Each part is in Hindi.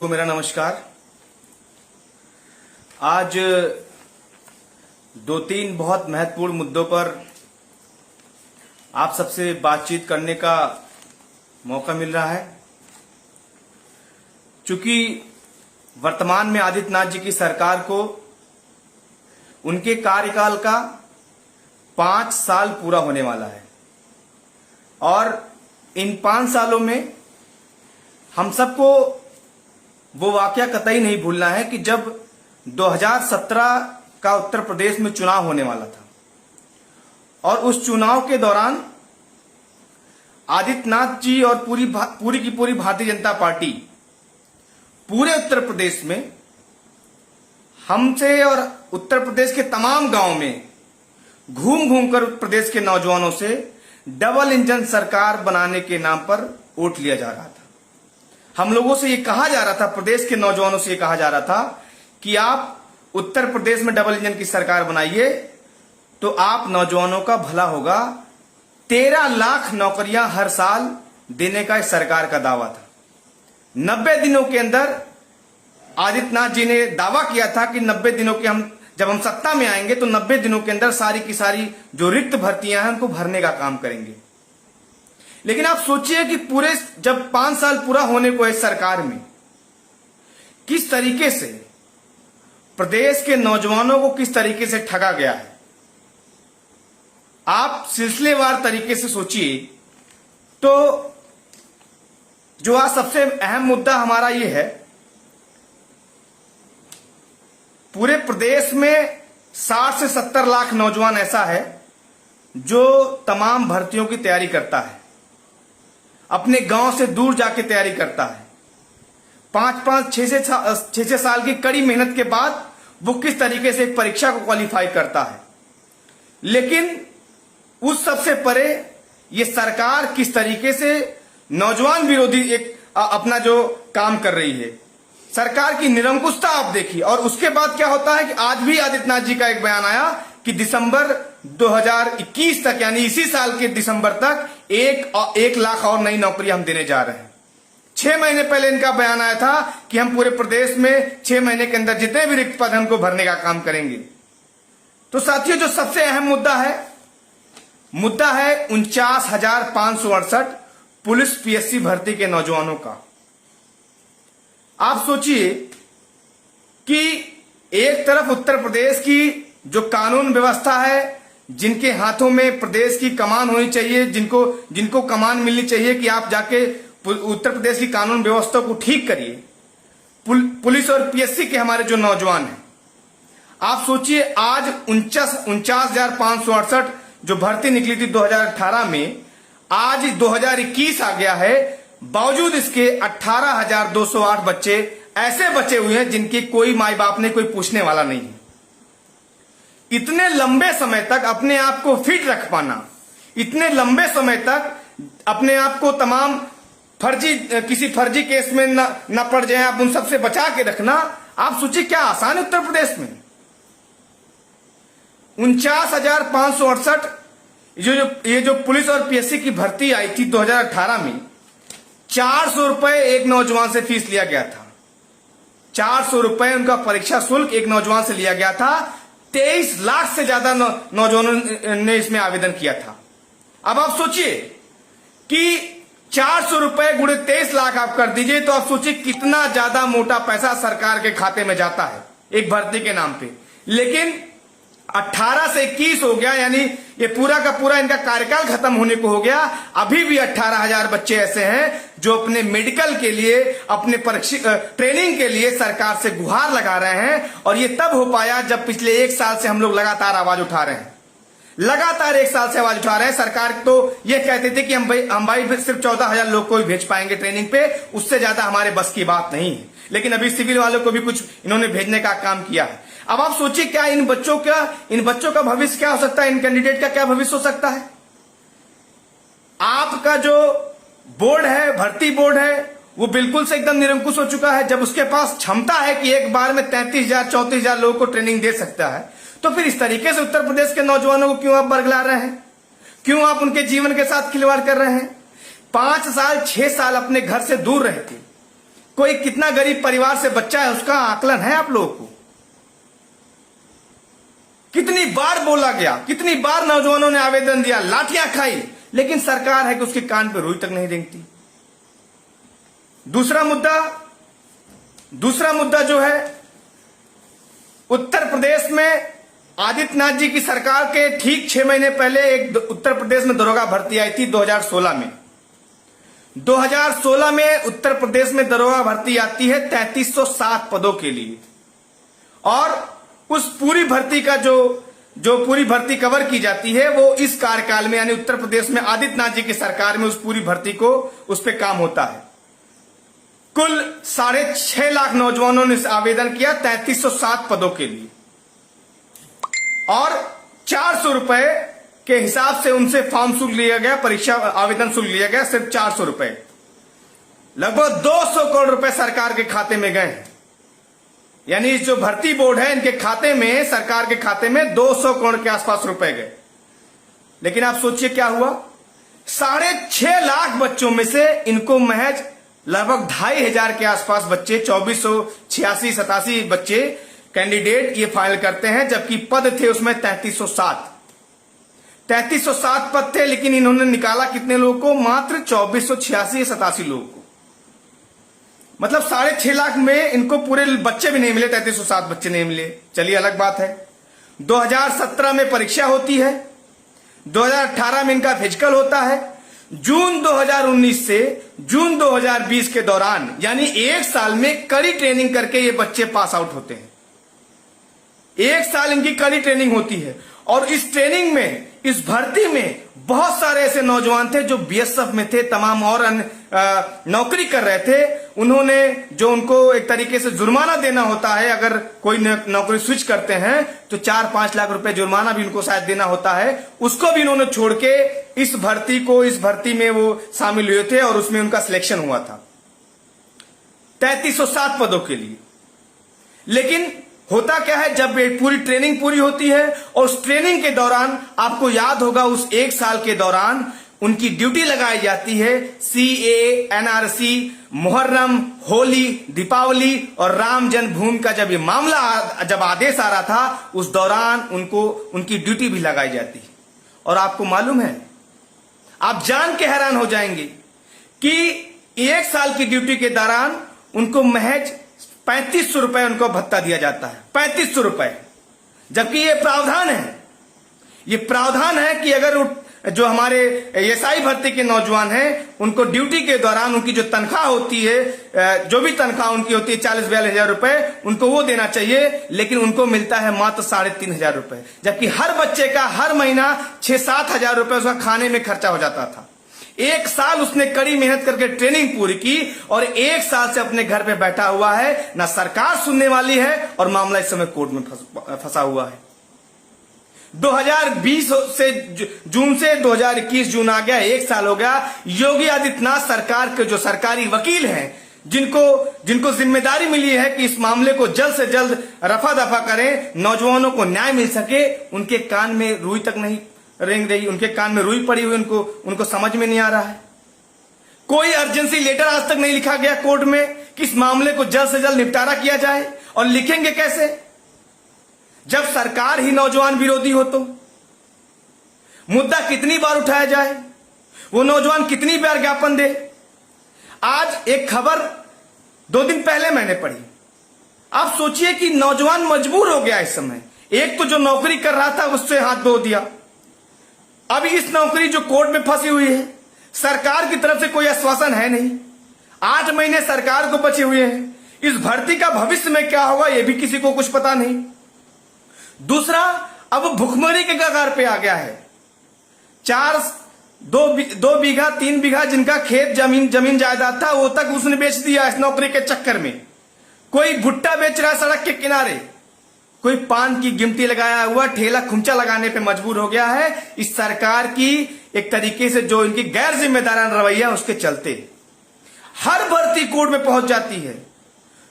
को मेरा नमस्कार। आज दो तीन बहुत महत्वपूर्ण मुद्दों पर आप सबसे बातचीत करने का मौका मिल रहा है। चूंकि वर्तमान में आदित्यनाथ जी की सरकार को उनके कार्यकाल का 5 साल पूरा होने वाला है और इन 5 सालों में हम सबको वो वाकया कतई नहीं भूलना है कि जब 2017 का उत्तर प्रदेश में चुनाव होने वाला था और उस चुनाव के दौरान आदित्यनाथ जी और पूरी की पूरी भारतीय जनता पार्टी पूरे उत्तर प्रदेश में हमसे और उत्तर प्रदेश के तमाम गांवों में घूम घूमकर उत्तर प्रदेश के नौजवानों से डबल इंजन सरकार बनाने के नाम पर वोट लिया जा रहा था। हम लोगों से ये कहा जा रहा था, प्रदेश के नौजवानों से ये कहा जा रहा था कि आप उत्तर प्रदेश में डबल इंजन की सरकार बनाइए तो आप नौजवानों का भला होगा। 13 लाख नौकरियां हर साल देने का इस सरकार का दावा था। 90 दिनों के अंदर आदित्यनाथ जी ने दावा किया था कि 90 दिनों के जब हम सत्ता में आएंगे तो 90 दिनों के अंदर सारी की सारी जो रिक्त भर्तियां हैं उनको भरने का काम करेंगे। लेकिन आप सोचिए कि पूरे जब 5 साल पूरा होने को है सरकार में, किस तरीके से प्रदेश के नौजवानों को किस तरीके से ठगा गया है। आप सिलसिलेवार तरीके से सोचिए तो जो आज सबसे अहम मुद्दा हमारा ये है, पूरे प्रदेश में 60 से 70 लाख नौजवान ऐसा है जो तमाम भर्तियों की तैयारी करता है, अपने गांव से दूर जाके तैयारी करता है। 5-5, 6-6 साल की कड़ी मेहनत के बाद वो किस तरीके से एक परीक्षा को क्वालिफाई करता है। लेकिन उस सबसे परे ये सरकार किस तरीके से नौजवान विरोधी एक अपना जो काम कर रही है, सरकार की निरंकुशता आप देखिए। और उसके बाद क्या होता है कि आज भी आदित्यनाथ जी का एक बयान आया कि दिसंबर 2021 तक, यानी इसी साल के दिसंबर तक 1 लाख और नई नौकरियां हम देने जा रहे हैं। 6 महीने पहले इनका बयान आया था कि हम पूरे प्रदेश में 6 महीने के अंदर जितने भी रिक्त पद हैं उनको भरने का काम करेंगे। तो साथियों, जो सबसे अहम मुद्दा है 49,568 पुलिस पीएससी भर्ती के नौजवानों का। आप सोचिए कि एक तरफ उत्तर प्रदेश की जो कानून व्यवस्था है, जिनके हाथों में प्रदेश की कमान होनी चाहिए, जिनको कमान मिलनी चाहिए कि आप जाके उत्तर प्रदेश की कानून व्यवस्था को ठीक करिए, पुलिस और पीएससी के हमारे जो नौजवान हैं, आप सोचिए आज 49,568 जो भर्ती निकली थी 2018 में, आज 2021 आ गया है, बावजूद इसके 18,208 बच्चे ऐसे बचे हुए हैं जिनकी कोई माई बाप ने कोई पूछने वाला नहीं है। इतने लंबे समय तक अपने आप को फिट रख पाना, इतने लंबे समय तक अपने आप को तमाम किसी फर्जी केस में न पड़ जाए, आप उन सबसे बचा के रखना, आप सोचिए क्या आसान है उत्तर प्रदेश में। 49,568 ये जो पुलिस और पीएससी की भर्ती आई थी 2018 में, 400 रुपए एक नौजवान से फीस लिया गया था। 400 रुपए उनका परीक्षा शुल्क एक नौजवान से लिया गया था। 23 लाख से ज्यादा नौजवानों ने इसमें आवेदन किया था। अब आप सोचिए कि 400 रुपए गुणे 23 लाख आप कर दीजिए तो आप सोचिए कितना ज्यादा मोटा पैसा सरकार के खाते में जाता है एक भर्ती के नाम पे। लेकिन 18 से 21 हो गया, यानी ये पूरा का पूरा इनका कार्यकाल खत्म होने को हो गया। अभी भी 18,000 बच्चे ऐसे हैं जो अपने मेडिकल के लिए, अपने ट्रेनिंग के लिए सरकार से गुहार लगा रहे हैं। और ये तब हो पाया जब पिछले 1 साल से हम लोग लगातार आवाज उठा रहे हैं, लगातार 1 साल से आवाज उठा रहे हैं। सरकार तो ये कहते थे कि हम भाई सिर्फ 14,000 लोग को ही भेज पाएंगे ट्रेनिंग पे, उससे ज्यादा हमारे बस की बात नहीं है। लेकिन अभी सिविल वालों को भी कुछ इन्होंने भेजने का काम किया है। अब आप सोचिए क्या इन बच्चों का भविष्य क्या हो सकता है, इन कैंडिडेट का क्या भविष्य हो सकता है। आपका जो बोर्ड है, भर्ती बोर्ड है, वो बिल्कुल से एकदम निरंकुश हो चुका है। जब उसके पास क्षमता है कि एक बार में 33,000 34,000 लोगों को ट्रेनिंग दे सकता है, तो फिर इस तरीके से उत्तर प्रदेश के नौजवानों को क्यों आप बरगला रहे हैं, क्यों आप उनके जीवन के साथ खिलवाड़ कर रहे हैं। 5 साल 6 साल अपने घर से दूर रहते, कोई कितना गरीब परिवार से बच्चा है उसका आकलन है आप लोगों को? कितनी बार बोला गया, कितनी बार नौजवानों ने आवेदन दिया, लाठियां खाई, लेकिन सरकार है कि उसके कान पे रुई तक नहीं रेंगती। दूसरा मुद्दा जो है, उत्तर प्रदेश में आदित्यनाथ जी की सरकार के ठीक 6 महीने पहले एक उत्तर प्रदेश में दरोगा भर्ती आई थी 2016 में। 2016 में उत्तर प्रदेश में दरोगा भर्ती आती है 3307 पदों के लिए, और उस पूरी भर्ती का जो पूरी भर्ती कवर की जाती है वो इस कार्यकाल में, यानी उत्तर प्रदेश में आदित्यनाथ जी की सरकार में उस पूरी भर्ती को उस पर काम होता है। कुल 6.5 लाख नौजवानों ने आवेदन किया 3307 पदों के लिए, और 400 रुपए के हिसाब से उनसे फॉर्म शुल्क लिया गया, परीक्षा आवेदन शुल्क लिया गया, सिर्फ 400 रुपए। लगभग 200 करोड़ रुपए सरकार के खाते में गए हैं। यानी जो भर्ती बोर्ड है इनके खाते में, सरकार के खाते में 200 करोड़ के आसपास रुपए गए। लेकिन आप सोचिए क्या हुआ, 6.5 लाख बच्चों में से इनको महज लगभग 2,500 के आसपास बच्चे, 2486-87 बच्चे कैंडिडेट ये फाइल करते हैं, जबकि पद थे उसमें 3307 पद थे, लेकिन इन्होंने निकाला कितने लोगों को? मात्र 2486-87 लोगों को। मतलब 6.5 लाख में इनको पूरे बच्चे भी नहीं मिले, 3307 बच्चे नहीं मिले। चलिए अलग बात है। 2017 में परीक्षा होती है, 2018 में इनका फिजिकल होता है। जून 2019 से जून 2020 के दौरान, यानी 1 साल में कड़ी ट्रेनिंग करके ये बच्चे पास आउट होते हैं। 1 साल इनकी कड़ी ट्रेनिंग होती है, और इस ट्रेनिंग में, इस भर्ती में बहुत सारे ऐसे नौजवान थे जो बीएसएफ में थे, तमाम और नौकरी कर रहे थे। उन्होंने जो उनको एक तरीके से जुर्माना देना होता है, अगर कोई नौकरी स्विच करते हैं तो 4-5 लाख रुपए जुर्माना भी उनको शायद देना होता है, उसको भी उन्होंने छोड़ के इस भर्ती में वो शामिल हुए थे, और उसमें उनका सिलेक्शन हुआ था 3307 पदों के लिए। लेकिन होता क्या है, जब पूरी ट्रेनिंग पूरी होती है, और उस ट्रेनिंग के दौरान आपको याद होगा उस 1 साल के दौरान उनकी ड्यूटी लगाई जाती है सीएए, एनआरसी, मुहर्रम, होली, दीपावली और राम जन्मभूमि का जब ये मामला, जब आदेश आ रहा था, उस दौरान उनको उनकी ड्यूटी भी लगाई जाती है। और आपको मालूम है, आप जान के हैरान हो जाएंगे कि 1 साल की ड्यूटी के दौरान उनको महज 3500 रुपए उनको भत्ता दिया जाता है, 3500 रुपए। जबकि ये प्रावधान है कि अगर जो हमारे एएसआई भर्ती के नौजवान हैं, उनको ड्यूटी के दौरान उनकी जो तनख्वाह होती है, जो भी तनख्वाह उनकी होती है 40-42 हजार रुपए, उनको वो देना चाहिए, लेकिन उनको मिलता है मात्र 3,500 रुपए। जबकि हर बच्चे का हर महीना 6-7 हजार रुपए उसका खाने में खर्चा हो जाता था। 1 साल उसने कड़ी मेहनत करके ट्रेनिंग पूरी की, और 1 साल से अपने घर पे बैठा हुआ है, ना सरकार सुनने वाली है, और मामला इस समय कोर्ट में फंसा हुआ है। 2020 से जून से 2021 जून आ गया, 1 साल हो गया। योगी आदित्यनाथ सरकार के जो सरकारी वकील हैं, जिनको जिम्मेदारी मिली है कि इस मामले को जल्द से जल्द रफा दफा करें, नौजवानों को न्याय मिल सके, उनके कान में रुई तक नहीं रेंग रही, उनके कान में रुई पड़ी हुई, उनको समझ में नहीं आ रहा है। कोई अर्जेंसी लेटर आज तक नहीं लिखा गया कोर्ट में कि इस मामले को जल्द से जल्द निपटारा किया जाए। और लिखेंगे कैसे जब सरकार ही नौजवान विरोधी हो? तो मुद्दा कितनी बार उठाया जाए, वो नौजवान कितनी बार ज्ञापन दे? आज एक खबर 2 दिन पहले मैंने पढ़ी। आप सोचिए कि नौजवान मजबूर हो गया इस समय। एक तो जो नौकरी कर रहा था उससे हाथ धो दिया, अब इस नौकरी जो कोर्ट में फंसी हुई है, सरकार की तरफ से कोई आश्वासन है नहीं। 8 महीने सरकार को बचे हुए हैं। इस भर्ती का भविष्य में क्या होगा ये भी किसी को कुछ पता नहीं। दूसरा, अब भुखमरी के कगार पे आ गया है। 2 बीघा 3 बीघा जिनका खेत जमीन जायदाद था, वो तक उसने बेच दिया इस नौकरी के चक्कर में। कोई भुट्टा बेच रहा है सड़क के किनारे, कोई पान की गिमटी लगाया हुआ ठेला खुमचा लगाने पे मजबूर हो गया है इस सरकार की एक तरीके से जो इनकी गैर जिम्मेदाराना रवैया उसके चलते। हर भर्ती कोर्ट में पहुंच जाती है।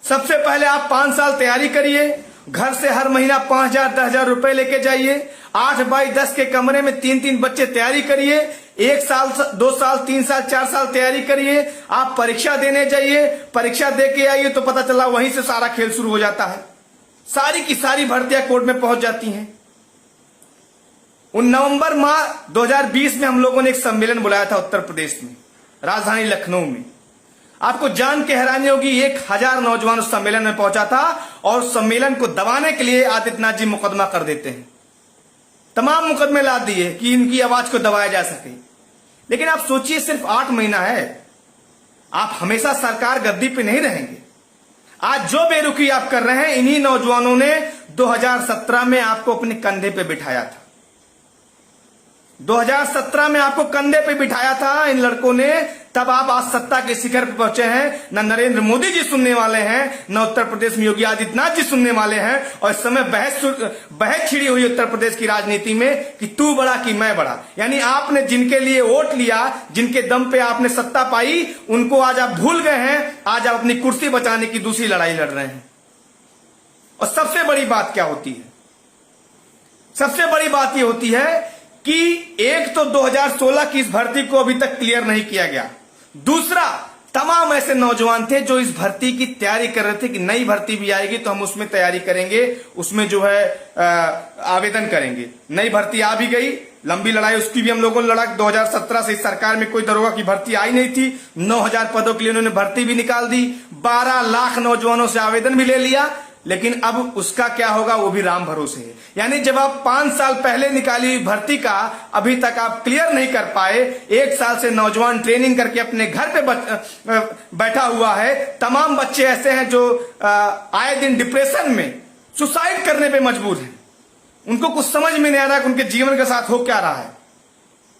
सबसे पहले आप 5 साल तैयारी करिए, घर से हर महीना 5,000-10,000 रुपए लेके जाइए, 8 बाई 10 के कमरे में 3-3 बच्चे तैयारी करिए, 1 साल 2 साल 3 साल 4 साल तैयारी करिए, आप परीक्षा देने जाइए, परीक्षा दे के आइए तो पता चला वहीं से सारा खेल शुरू हो जाता है। सारी की सारी भर्तियां कोर्ट में पहुंच जाती हैं। नवंबर माह 2020 में हम लोगों ने एक सम्मेलन बुलाया था उत्तर प्रदेश में, राजधानी लखनऊ में। आपको जान के हैरानी होगी 1000 नौजवान उस सम्मेलन में पहुंचा था, और सम्मेलन को दबाने के लिए आदित्यनाथ जी मुकदमा कर देते हैं। तमाम मुकदमे ला दिए कि इनकी आवाज को दबाया जा सके। लेकिन आप सोचिए, सिर्फ 8 महीना है, आप हमेशा सरकार गद्दी पे नहीं रहेंगे। आज जो बेरुखी आप कर रहे हैं, इन्हीं नौजवानों ने 2017 में आपको अपने कंधे पे बिठाया था। 2017 में आपको कंधे पे बिठाया था इन लड़कों ने, तब आप आज सत्ता के शिखर पर पहुंचे हैं। न नरेंद्र मोदी जी सुनने वाले हैं, न उत्तर प्रदेश में योगी आदित्यनाथ जी सुनने वाले हैं। और इस समय बहस छिड़ी हुई उत्तर प्रदेश की राजनीति में कि तू बड़ा कि मैं बड़ा। यानी आपने जिनके लिए वोट लिया, जिनके दम पे आपने सत्ता पाई, उनको आज आप भूल गए हैं। आज आप अपनी कुर्सी बचाने की दूसरी लड़ाई लड़ रहे हैं। और सबसे बड़ी बात क्या होती है? सबसे बड़ी बात यह होती है कि एक तो 2016 की इस भर्ती को अभी तक क्लियर नहीं किया गया। दूसरा, तमाम ऐसे नौजवान थे जो इस भर्ती की तैयारी कर रहे थे कि नई भर्ती भी आएगी तो हम उसमें तैयारी करेंगे, उसमें जो है आवेदन करेंगे। नई भर्ती आ भी गई, लंबी लड़ाई उसकी भी हम लोगों ने लड़ा। 2017 से इस सरकार में कोई दरोगा की भर्ती आई नहीं थी। 9000 पदों के लिए उन्होंने भर्ती भी निकाल दी, 12 लाख नौजवानों से आवेदन भी ले लिया। लेकिन अब उसका क्या होगा वो भी राम भरोसे है। यानी जब आप 5 साल पहले निकाली हुई भर्ती का अभी तक आप क्लियर नहीं कर पाए, 1 साल से नौजवान ट्रेनिंग करके अपने घर पे बैठा हुआ है। तमाम बच्चे ऐसे हैं जो आए दिन डिप्रेशन में सुसाइड करने पे मजबूर हैं। उनको कुछ समझ में नहीं आ रहा कि उनके जीवन के साथ हो क्या रहा है।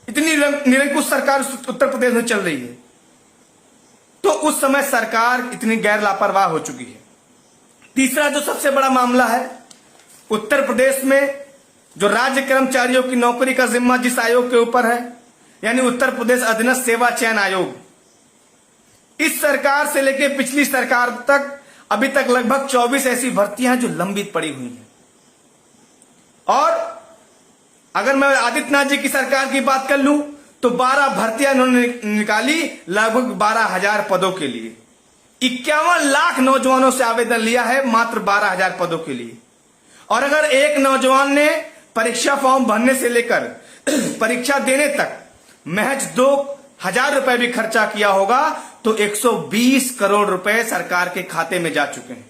इतनी निरंकुश सरकार उत्तर प्रदेश में चल रही है। तो उस समय सरकार इतनी गैर लापरवाह हो चुकी है। तीसरा जो सबसे बड़ा मामला है, उत्तर प्रदेश में जो राज्य कर्मचारियों की नौकरी का जिम्मा जिस आयोग के ऊपर है, यानी उत्तर प्रदेश अधीनस्थ सेवा चयन आयोग, इस सरकार से लेकर पिछली सरकार तक अभी तक लगभग 24 ऐसी भर्तियां हैं जो लंबित पड़ी हुई हैं। और अगर मैं आदित्यनाथ जी की सरकार की बात कर लूं तो 12 भर्तियां इन्होंने निकाली, लगभग 12,000 पदों के लिए। 51 लाख नौजवानों से आवेदन लिया है मात्र 12,000 पदों के लिए। और अगर एक नौजवान ने परीक्षा फॉर्म भरने से लेकर परीक्षा देने तक महज 2,000 रुपए भी खर्चा किया होगा तो 120 करोड़ रुपए सरकार के खाते में जा चुके हैं।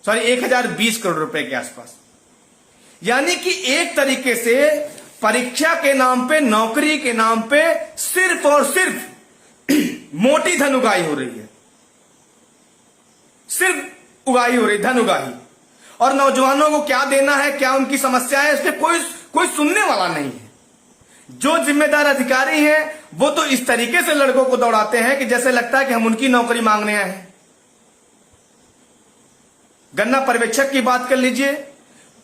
सॉरी, 1020 करोड़ रुपए के आसपास। यानी कि एक तरीके से परीक्षा के नाम पे, नौकरी के नाम पे सिर्फ और सिर्फ मोटी धन उगाही हो रही है। सिर्फ उगाही हो रही, धन उगाही। और नौजवानों को क्या देना है, क्या उनकी समस्या है, इसमें कोई सुनने वाला नहीं है। जो जिम्मेदार अधिकारी हैं वो तो इस तरीके से लड़कों को दौड़ाते हैं कि जैसे लगता है कि हम उनकी नौकरी मांगने आए हैं। गन्ना पर्यवेक्षक की बात कर लीजिए,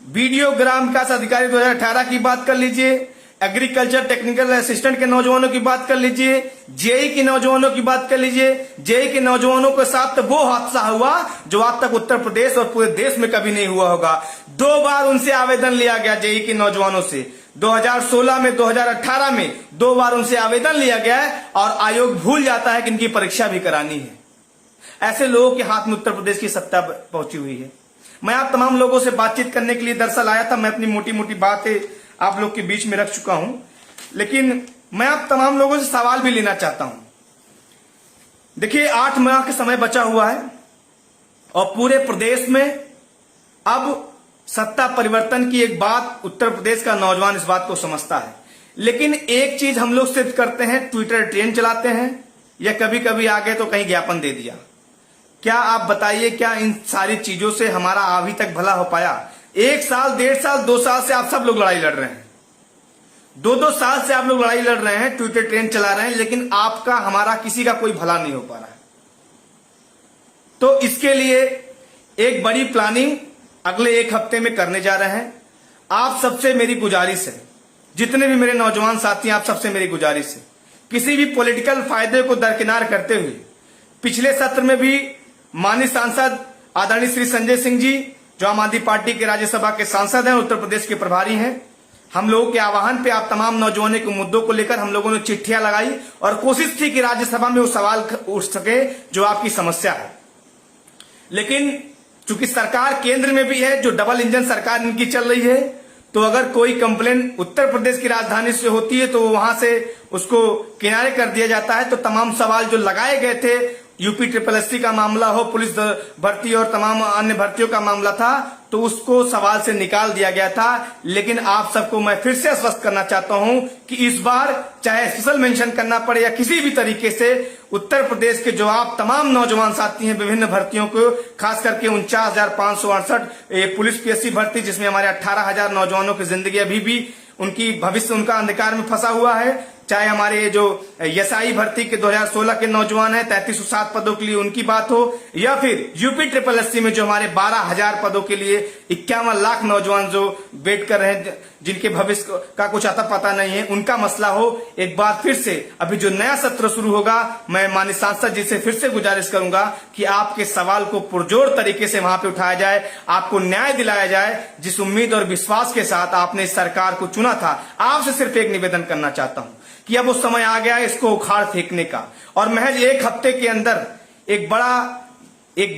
वीडियो ग्राम विकास अधिकारी 2018 की बात कर लीजिए, एग्रीकल्चर टेक्निकल असिस्टेंट के नौजवानों की बात कर लीजिए, जेई के नौजवानों की बात कर लीजिए। जेई के नौजवानों के साथ तो वो हादसा हुआ जो आज तक उत्तर प्रदेश और पूरे देश में कभी नहीं हुआ होगा। 2 बार उनसे आवेदन लिया गया जेई के नौजवानों से, 2016 में, 2018 में 2 बार उनसे आवेदन लिया गया है और आयोग भूल जाता है कि इनकी परीक्षा भी करानी है। ऐसे लोगों के हाथ में उत्तर प्रदेश की सत्ता पहुंची हुई है। मैं आप तमाम लोगों से बातचीत करने के लिए दरअसल आया था। मैं अपनी मोटी मोटी बातें आप लोग के बीच में रख चुका हूं, लेकिन मैं आप तमाम लोगों से सवाल भी लेना चाहता हूं। देखिए, 8 माह का समय बचा हुआ है और पूरे प्रदेश में अब सत्ता परिवर्तन की एक बात उत्तर प्रदेश का नौजवान इस बात को समझता है। लेकिन एक चीज हम लोग सिद्ध करते हैं, ट्विटर ट्रेंड चलाते हैं या कभी कभी आगे तो कहीं ज्ञापन दे दिया। क्या आप बताइए, क्या इन सारी चीजों से हमारा अभी तक भला हो पाया? 1 साल, 1.5 साल, 2 साल से आप सब लोग लड़ाई लड़ रहे हैं। 2-2 साल से आप लोग लड़ाई लड़ रहे हैं, ट्विटर ट्रेंड चला रहे हैं, लेकिन आपका, हमारा, किसी का कोई भला नहीं हो पा रहा है। तो इसके लिए एक बड़ी प्लानिंग अगले 1 हफ्ते में करने जा रहे हैं। आप सबसे मेरी गुजारिश है, जितने भी मेरे नौजवान साथी हैं, आप सबसे मेरी गुजारिश है, किसी भी पॉलिटिकल फायदे को दरकिनार करते हुए, पिछले सत्र में भी माननीय सांसद आदरणीय श्री संजय सिंह जी, जो आम आदमी पार्टी के राज्यसभा के सांसद हैं, उत्तर प्रदेश के प्रभारी हैं, हम लोगों के आह्वान पे आप तमाम नौजवानों के मुद्दों को लेकर हम लोगों ने चिट्ठियां लगाई और कोशिश थी कि राज्यसभा में वो सवाल उठ सके जो आपकी समस्या है। लेकिन चूंकि सरकार केंद्र में भी है, जो डबल इंजन सरकार इनकी चल रही है, तो अगर कोई कंप्लेन उत्तर प्रदेश की राजधानी से होती है तो वहां से उसको किनारे कर दिया जाता है। तो तमाम सवाल जो लगाए गए थे, यूपी SSSC का मामला हो, पुलिस भर्ती और तमाम अन्य भर्तियों का मामला था, तो उसको सवाल से निकाल दिया गया था। लेकिन आप सबको मैं फिर से आश्वस्त करना चाहता हूं कि इस बार चाहे स्पेशल मेंशन करना पड़े या किसी भी तरीके से उत्तर प्रदेश के जो आप तमाम नौजवान साथी हैं विभिन्न भर्तियों को, खास करके 49,568 पुलिस PSC भर्ती, जिसमें हमारे 18,000 नौजवानों की जिंदगी अभी भी उनकी भविष्य उनका अंधकार में फंसा हुआ है। चाहे हमारे जो SI भर्ती के 2016 के नौजवान हैं 3307 पदों के लिए उनकी बात हो, या फिर यूपी SSSC में जो हमारे 12,000 पदों के लिए 51 लाख नौजवान जो वेट कर रहे हैं, जिनके भविष्य का कुछ अता पता नहीं है, उनका मसला हो। एक बार फिर से अभी जो नया सत्र शुरू होगा, मैं माननीय सांसद जी से फिर से गुजारिश करूंगा कि आपके सवाल को पुरजोर तरीके से वहां पे उठाया जाए, आपको न्याय दिलाया जाए। जिस उम्मीद और विश्वास के साथ आपने इस सरकार को चुना था, आपसे सिर्फ एक निवेदन करना चाहता हूं कि अब वो समय आ गया है इसको उखाड़ फेंकने का, और महज एक हफ्ते के अंदर एक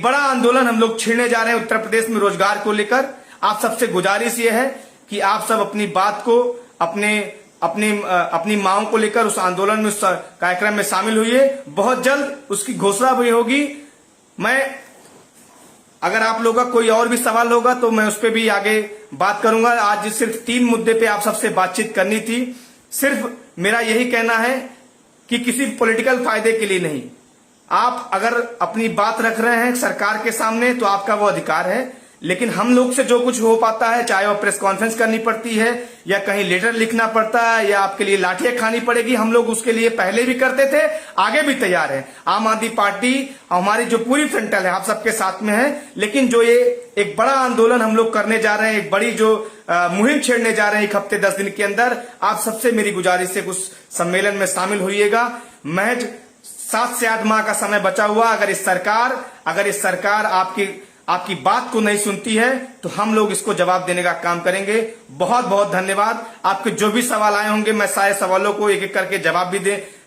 बड़ा आंदोलन हम लोग छेड़ने जा रहे हैं उत्तर प्रदेश में रोजगार को लेकर। आप सबसे गुजारिश ये है कि आप सब अपनी बात को, अपनी मांगों को लेकर उस आंदोलन में, उस कार्यक्रम में शामिल हुई। बहुत जल्द उसकी घोषणा भी होगी। अगर आप लोगों का कोई और भी सवाल होगा तो मैं उस पर भी आगे बात करूंगा। आज सिर्फ 3 मुद्दे पे आप सबसे बातचीत करनी थी। सिर्फ मेरा यही कहना है कि किसी पॉलिटिकल फायदे के लिए नहीं, आप अगर अपनी बात रख रहे हैं सरकार के सामने तो आपका वो अधिकार है, लेकिन हम लोग से जो कुछ हो पाता है, चाहे वो प्रेस कॉन्फ्रेंस करनी पड़ती है या कहीं लेटर लिखना पड़ता है या आपके लिए लाठियां खानी पड़ेगी, हम लोग उसके लिए पहले भी करते थे, आगे भी तैयार है। आम आदमी पार्टी हमारी जो पूरी फ्रंटल है आप सबके साथ में है। लेकिन जो ये एक बड़ा आंदोलन हम लोग करने जा रहे हैं, एक बड़ी जो मुहिम छेड़ने जा रहे हैं 1 हफ्ते 10 दिन के अंदर, आप सबसे मेरी गुजारिश है उस सम्मेलन में शामिल होइएगा। महज 7 से 8 माह का समय बचा हुआ। अगर इस सरकार आपकी बात को नहीं सुनती है तो हम लोग इसको जवाब देने का काम करेंगे। बहुत बहुत धन्यवाद। आपके जो भी सवाल आए होंगे मैं सारे सवालों को एक एक करके जवाब भी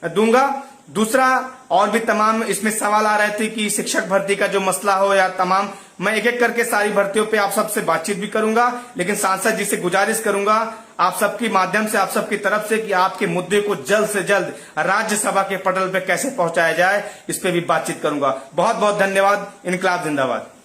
दूंगा। दूसरा, और भी तमाम इसमें सवाल आ रहे थे कि शिक्षक भर्ती का जो मसला हो या तमाम, मैं एक एक करके सारी भर्तियों पे आप सबसे बातचीत भी करूंगा। लेकिन सांसद जी से गुजारिश करूंगा आप सबके माध्यम से, आप सबकी तरफ से, कि आपके मुद्दे को जल्द से जल्द राज्यसभा के पटल पे कैसे पहुंचाया जाए, इस पे भी बातचीत करूंगा। बहुत बहुत धन्यवाद। इनकलाब जिंदाबाद।